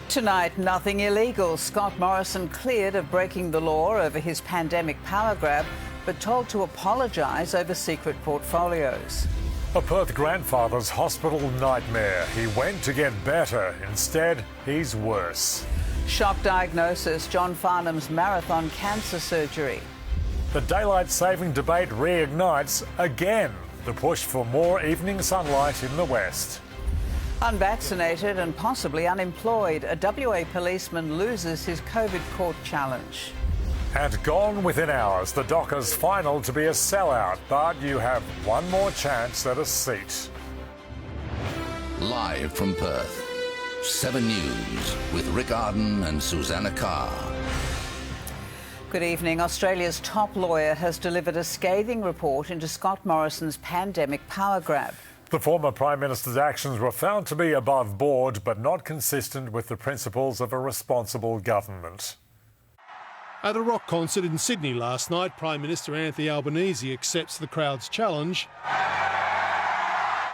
Tonight, nothing illegal. Scott Morrison cleared of breaking the law over his pandemic power grab, but told to apologise over secret portfolios. A Perth grandfather's hospital nightmare. He went to get better. Instead, he's worse. Shock diagnosis, John Farnham's marathon cancer surgery. The daylight saving debate reignites again. The push for more evening sunlight in the west. Unvaccinated and possibly unemployed, a WA policeman loses his COVID court challenge. And gone within hours, the Dockers' final to be a sellout, but you have one more chance at a seat. Live from Perth, 7 News with Rick Arden and Susanna Carr. Good evening. Australia's top lawyer has delivered a scathing report into Scott Morrison's pandemic power grab. The former Prime Minister's actions were found to be above board, but not consistent with the principles of a responsible government. At a rock concert in Sydney last night, Prime Minister Anthony Albanese accepts the crowd's challenge,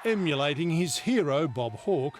emulating his hero Bob Hawke.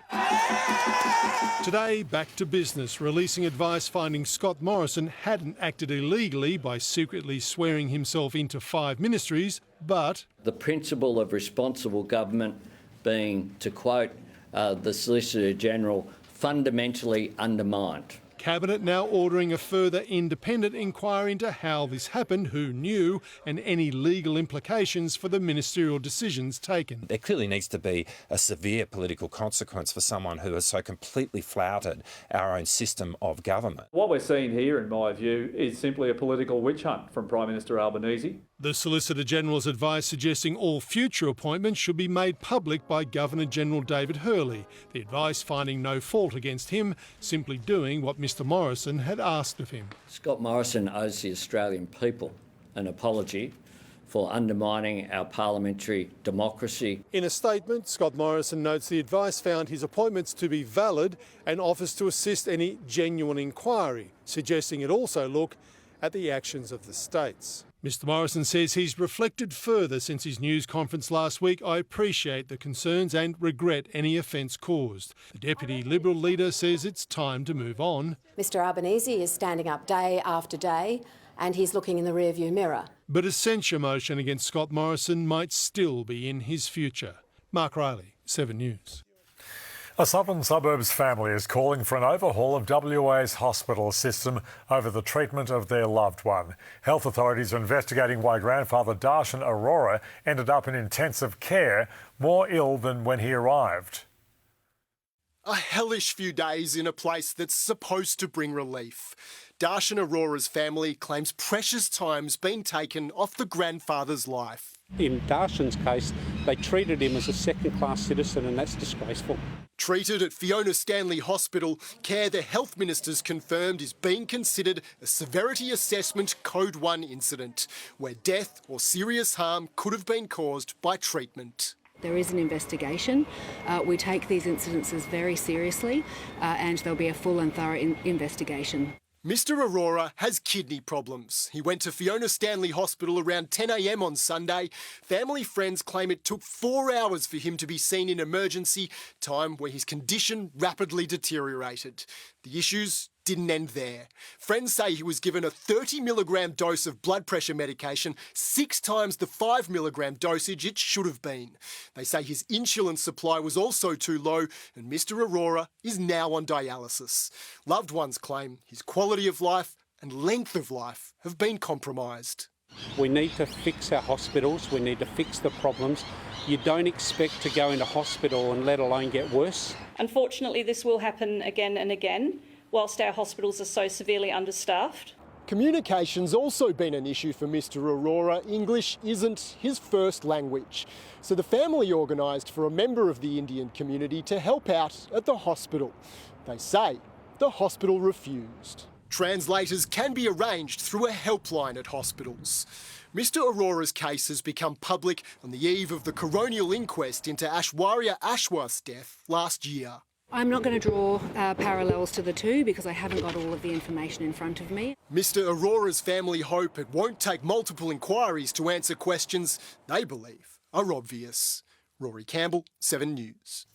Today, back to business, releasing advice finding Scott Morrison hadn't acted illegally by secretly swearing himself into 5 ministries, but the principle of responsible government being, to quote the Solicitor General, fundamentally undermined. Cabinet now ordering a further independent inquiry into how this happened, who knew, and any legal implications for the ministerial decisions taken. There clearly needs to be a severe political consequence for someone who has so completely flouted our own system of government. What we're seeing here, in my view, is simply a political witch hunt from Prime Minister Albanese. The Solicitor General's advice suggesting all future appointments should be made public by Governor-General David Hurley. The advice finding no fault against him, simply doing what Mr Morrison had asked of him. Scott Morrison owes the Australian people an apology for undermining our parliamentary democracy. In a statement, Scott Morrison notes the advice found his appointments to be valid and offers to assist any genuine inquiry, suggesting it also look at the actions of the states. Mr Morrison says he's reflected further since his news conference last week. I appreciate the concerns and regret any offence caused. The Deputy Liberal leader says it's time to move on. Mr Albanese is standing up day after day and he's looking in the rearview mirror. But a censure motion against Scott Morrison might still be in his future. Mark Riley, 7 News. A southern suburbs family is calling for an overhaul of WA's hospital system over the treatment of their loved one. Health authorities are investigating why grandfather Darshan Arora ended up in intensive care, more ill than when he arrived. A hellish few days in a place that's supposed to bring relief. Darshan Arora's family claims precious time's been taken off the grandfather's life. In Darshan's case, they treated him as a second-class citizen, and that's disgraceful. Treated at Fiona Stanley Hospital, care the health ministers confirmed is being considered a severity assessment Code 1 incident, where death or serious harm could have been caused by treatment. There is an investigation. We take these incidences very seriously and there'll be a full and thorough investigation. Mr Arora has kidney problems. He went to Fiona Stanley Hospital around 10 a.m. on Sunday. Family friends claim it took 4 hours for him to be seen in emergency, time where his condition rapidly deteriorated. The issues didn't end there. Friends say he was given a 30-milligram dose of blood pressure medication, 6 times the 5-milligram dosage it should have been. They say his insulin supply was also too low, and Mr Arora is now on dialysis. Loved ones claim his quality of life and length of life have been compromised. We need to fix our hospitals, we need to fix the problems. You don't expect to go into hospital and let alone get worse. Unfortunately, this will happen again and again, whilst our hospitals are so severely understaffed. Communication's also been an issue for Mr Arora. English isn't his first language. So the family organised for a member of the Indian community to help out at the hospital. They say the hospital refused. Translators can be arranged through a helpline at hospitals. Mr Arora's case has become public on the eve of the coronial inquest into Aishwarya Ashwath's death last year. I'm not going to draw parallels to the two because I haven't got all of the information in front of me. Mr Arora's family hope it won't take multiple inquiries to answer questions they believe are obvious. Rory Campbell, 7 News.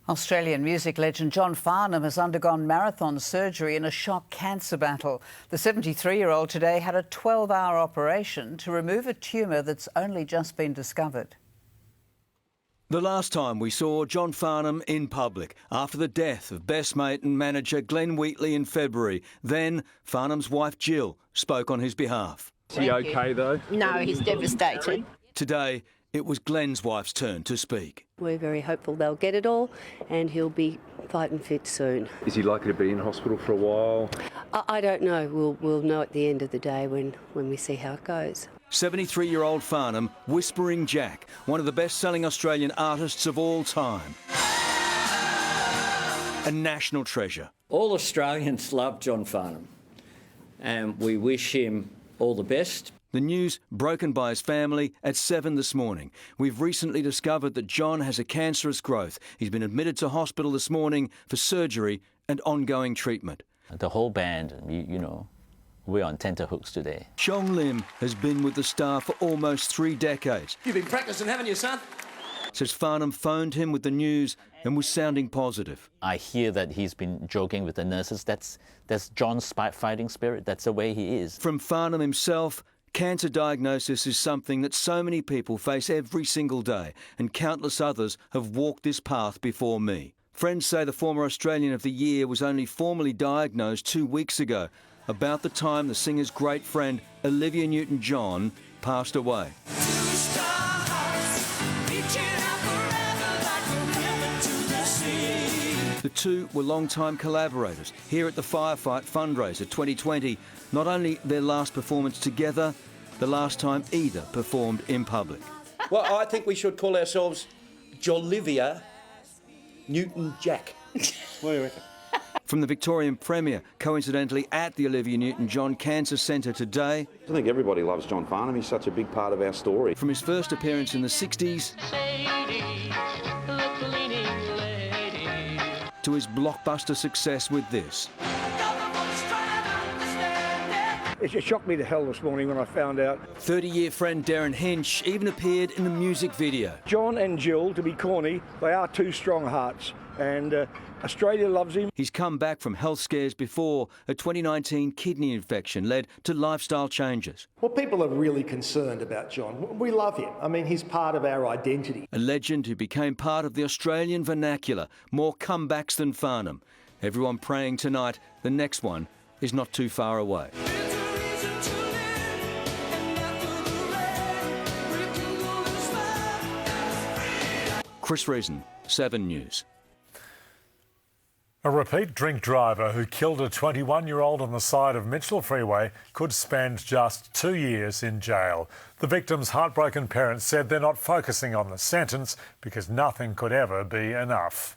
Australian music legend John Farnham has undergone marathon surgery in a shock cancer battle. The 73-year-old today had a 12-hour operation to remove a tumour that's only just been discovered. The last time we saw John Farnham in public, after the death of best mate and manager Glenn Wheatley in February. Then Farnham's wife Jill spoke on his behalf. Is he okay though? No, he's devastated. Today, it was Glenn's wife's turn to speak. We're very hopeful they'll get it all and he'll be fighting fit soon. Is he likely to be in hospital for a while? I don't know. We'll know at the end of the day when we see how it goes. 73-year-old Farnham, Whispering Jack, one of the best-selling Australian artists of all time. A national treasure. All Australians love John Farnham and we wish him all the best. The news broken by his family at 7 this morning. We've recently discovered that John has a cancerous growth. He's been admitted to hospital this morning for surgery and ongoing treatment. The whole band, we're on tenterhooks today. Chong Lim has been with the star for almost 3 decades. You've been practising, haven't you, son? Says Farnham phoned him with the news and was sounding positive. I hear that he's been joking with the nurses. That's John's fighting spirit. That's the way he is. From Farnham himself, cancer diagnosis is something that so many people face every single day, and countless others have walked this path before me. Friends say the former Australian of the Year was only formally diagnosed 2 weeks ago, about the time the singer's great friend Olivia Newton-John passed away. The two were long-time collaborators here at the Firefight fundraiser 2020. Not only their last performance together, the last time either performed in public. Well, I think we should call ourselves Jolivia Newton-Jack. What do you reckon? From the Victorian Premier, coincidentally at the Olivia Newton-John Cancer Centre today. I think everybody loves John Farnham. He's such a big part of our story. From his first appearance in the 60s to his blockbuster success with this. It just shocked me to hell this morning when I found out. 30-year friend Darren Hinch even appeared in a music video. John and Jill, to be corny, they are two strong hearts, and Australia loves him. He's come back from health scares before. A 2019 kidney infection led to lifestyle changes. Well, people are really concerned about John. We love him. I mean, he's part of our identity. A legend who became part of the Australian vernacular. More comebacks than Farnham. Everyone praying tonight the next one is not too far away. Chris Reason, 7 News. A repeat drink driver who killed a 21-year-old on the side of Mitchell Freeway could spend just 2 years in jail. The victim's heartbroken parents said they're not focusing on the sentence because nothing could ever be enough.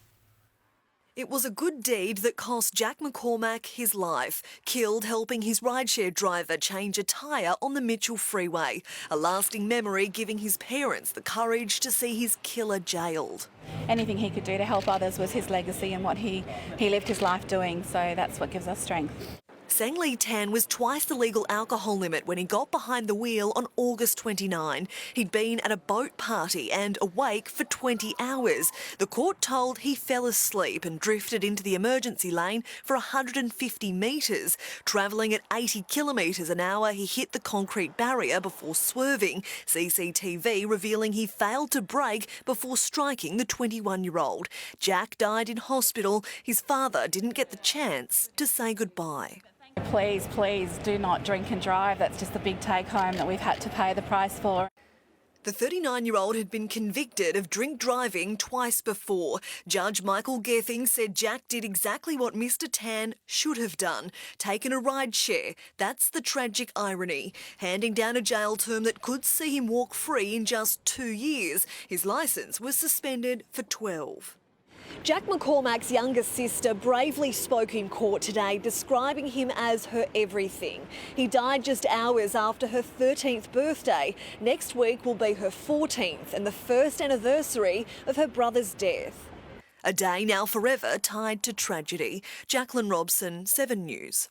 It was a good deed that cost Jack McCormack his life, killed helping his rideshare driver change a tyre on the Mitchell Freeway. A lasting memory giving his parents the courage to see his killer jailed. Anything he could do to help others was his legacy and what he lived his life doing, so that's what gives us strength. Sang Lee Tan was twice the legal alcohol limit when he got behind the wheel on August 29. He'd been at a boat party and awake for 20 hours. The court told he fell asleep and drifted into the emergency lane for 150 metres. Travelling at 80 kilometres an hour, he hit the concrete barrier before swerving. CCTV revealing he failed to brake before striking the 21-year-old. Jack died in hospital. His father didn't get the chance to say goodbye. Please, please do not drink and drive. That's just the big take home that we've had to pay the price for. The 39-year-old had been convicted of drink driving twice before. Judge Michael Gething said Jack did exactly what Mr Tan should have done, taken a ride share. That's the tragic irony. Handing down a jail term that could see him walk free in just 2 years. His licence was suspended for 12. Jack McCormack's younger sister bravely spoke in court today, describing him as her everything. He died just hours after her 13th birthday. Next week will be her 14th and the first anniversary of her brother's death. A day now forever tied to tragedy. Jacqueline Robson, 7 News.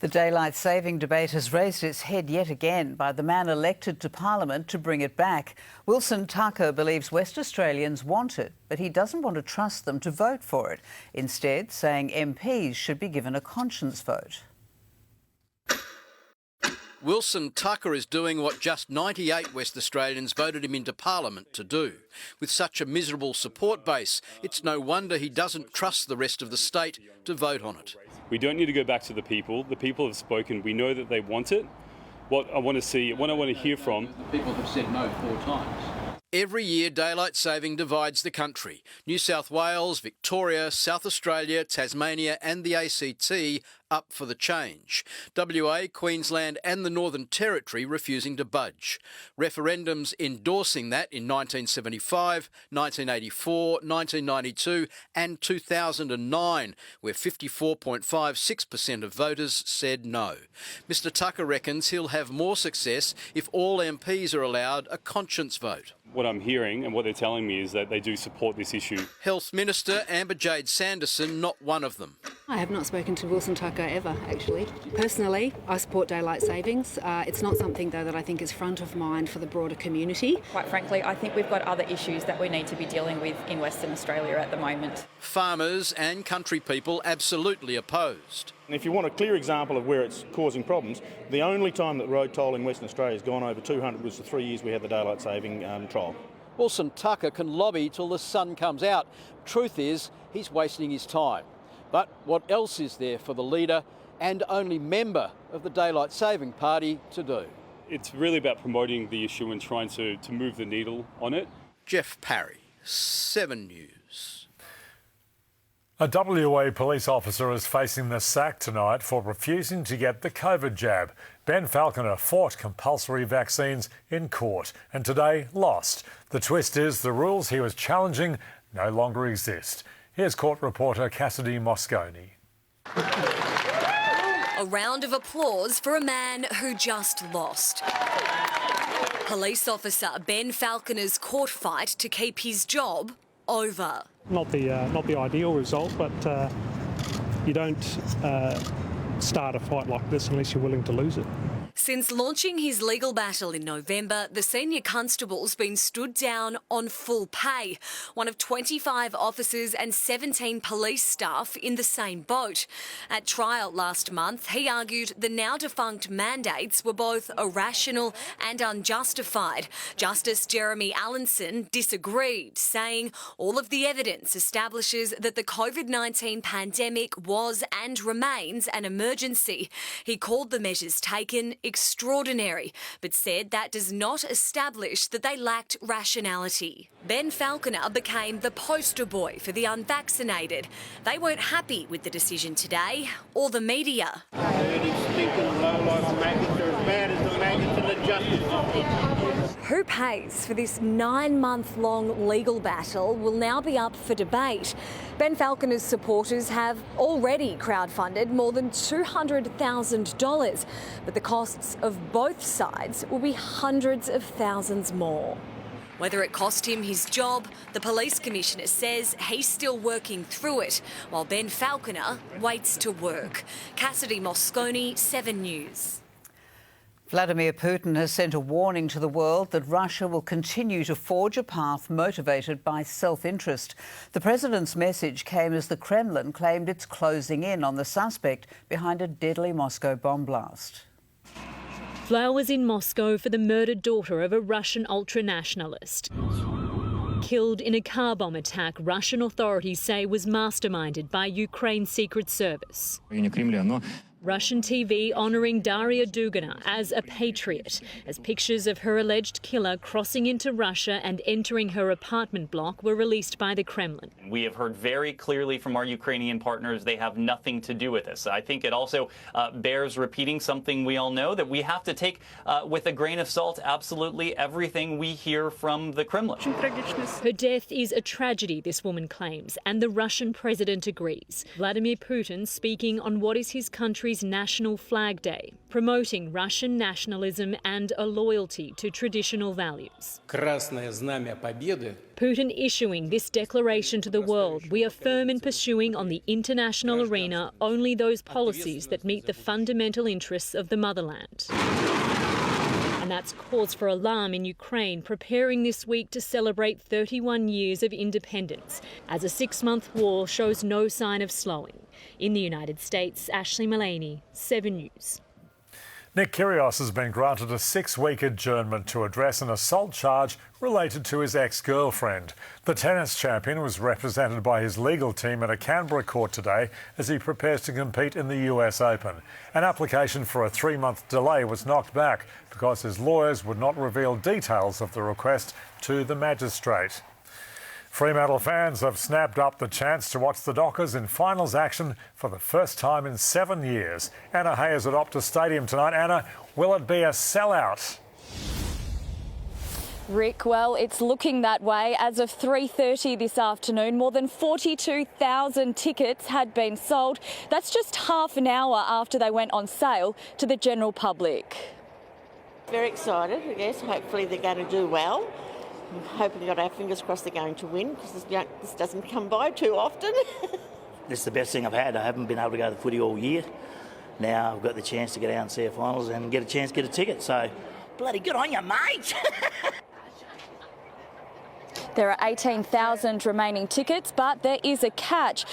The daylight saving debate has raised its head yet again by the man elected to Parliament to bring it back. Wilson Tucker believes West Australians want it, but he doesn't want to trust them to vote for it, instead saying MPs should be given a conscience vote. Wilson Tucker is doing what just 98 West Australians voted him into Parliament to do. With such a miserable support base, it's no wonder he doesn't trust the rest of the state to vote on it. We don't need to go back to the people. The people have spoken. We know that they want it. What I want to see, what I want to hear from... The people have said no 4 times. Every year, daylight saving divides the country. New South Wales, Victoria, South Australia, Tasmania and the ACT up for the change. WA, Queensland and the Northern Territory refusing to budge. Referendums endorsing that in 1975, 1984, 1992 and 2009, where 54.56% of voters said no. Mr Tucker reckons he'll have more success if all MPs are allowed a conscience vote. What I'm hearing and what they're telling me is that they do support this issue. Health Minister Amber Jade Sanderson, not one of them. I have not spoken to Wilson Tucker ever, actually. Personally, I support daylight savings. It's not something, though, that I think is front of mind for the broader community. Quite frankly, I think we've got other issues that we need to be dealing with in Western Australia at the moment. Farmers and country people absolutely opposed. If you want a clear example of where it's causing problems, the only time that road toll in Western Australia has gone over 200 was the 3 years we had the daylight saving trial. Wilson Tucker can lobby till the sun comes out. Truth is, he's wasting his time. But what else is there for the leader and only member of the Daylight Saving Party to do? It's really about promoting the issue and trying to move the needle on it. Jeff Parry, 7 News. A WA police officer is facing the sack tonight for refusing to get the COVID jab. Ben Falconer fought compulsory vaccines in court and today lost. The twist is the rules he was challenging no longer exist. Here's court reporter Cassidy Mosconi. A round of applause for a man who just lost. Police officer Ben Falconer's court fight to keep his job over. Not the ideal result, but you don't start a fight like this unless you're willing to lose it. Since launching his legal battle in November, the senior constable's been stood down on full pay. One of 25 officers and 17 police staff in the same boat. At trial last month, he argued the now-defunct mandates were both irrational and unjustified. Justice Jeremy Allinson disagreed, saying all of the evidence establishes that the COVID-19 pandemic was and remains an emergency. He called the measures taken extraordinary, but said that does not establish that they lacked rationality. Ben Falconer became the poster boy for the unvaccinated. They weren't happy with the decision today, or the media. Who pays for this 9-month-long legal battle will now be up for debate. Ben Falconer's supporters have already crowdfunded more than $200,000, but the costs of both sides will be hundreds of thousands more. Whether it cost him his job, the police commissioner says he's still working through it, while Ben Falconer waits to work. Cassidy Mosconi, 7 News. Vladimir Putin has sent a warning to the world that Russia will continue to forge a path motivated by self-interest. The president's message came as the Kremlin claimed it's closing in on the suspect behind a deadly Moscow bomb blast. Flowers in Moscow for the murdered daughter of a Russian ultranationalist. Killed in a car bomb attack Russian authorities say was masterminded by Ukraine's Secret Service. Russian TV honouring Daria Dugina as a patriot, as pictures of her alleged killer crossing into Russia and entering her apartment block were released by the Kremlin. We have heard very clearly from our Ukrainian partners they have nothing to do with this. I think it also bears repeating something we all know, that we have to take with a grain of salt absolutely everything we hear from the Kremlin. Her death is a tragedy, this woman claims, and the Russian president agrees. Vladimir Putin speaking on what is his country's country's National Flag Day, promoting Russian nationalism and a loyalty to traditional values. Красное знамя победы. Putin issuing this declaration to the world: we are firm in pursuing on the international arena only those policies that meet the fundamental interests of the motherland. And that's cause for alarm in Ukraine, preparing this week to celebrate 31 years of independence, as a 6-month war shows no sign of slowing. In the United States, Ashley Mullaney, 7 News. Nick Kyrgios has been granted a 6-week adjournment to address an assault charge related to his ex-girlfriend. The tennis champion was represented by his legal team at a Canberra court today as he prepares to compete in the US Open. An application for a 3-month delay was knocked back because his lawyers would not reveal details of the request to the magistrate. Fremantle fans have snapped up the chance to watch the Dockers in finals action for the first time in 7 years. Anna Hayes at Optus Stadium tonight. Anna, will it be a sellout? Rick, well, it's looking that way. As of 3:30 this afternoon, more than 42,000 tickets had been sold. That's just half an hour after they went on sale to the general public. Very excited, I guess. Hopefully they're going to do well. I'm hoping we've got our fingers crossed they're going to win, because this doesn't come by too often. This is the best thing I've had. I haven't been able to go to the footy all year. Now I've got the chance to get out and see a finals and get a chance to get a ticket. So, bloody good on you, mate. There are 18,000 remaining tickets, but there is a catch.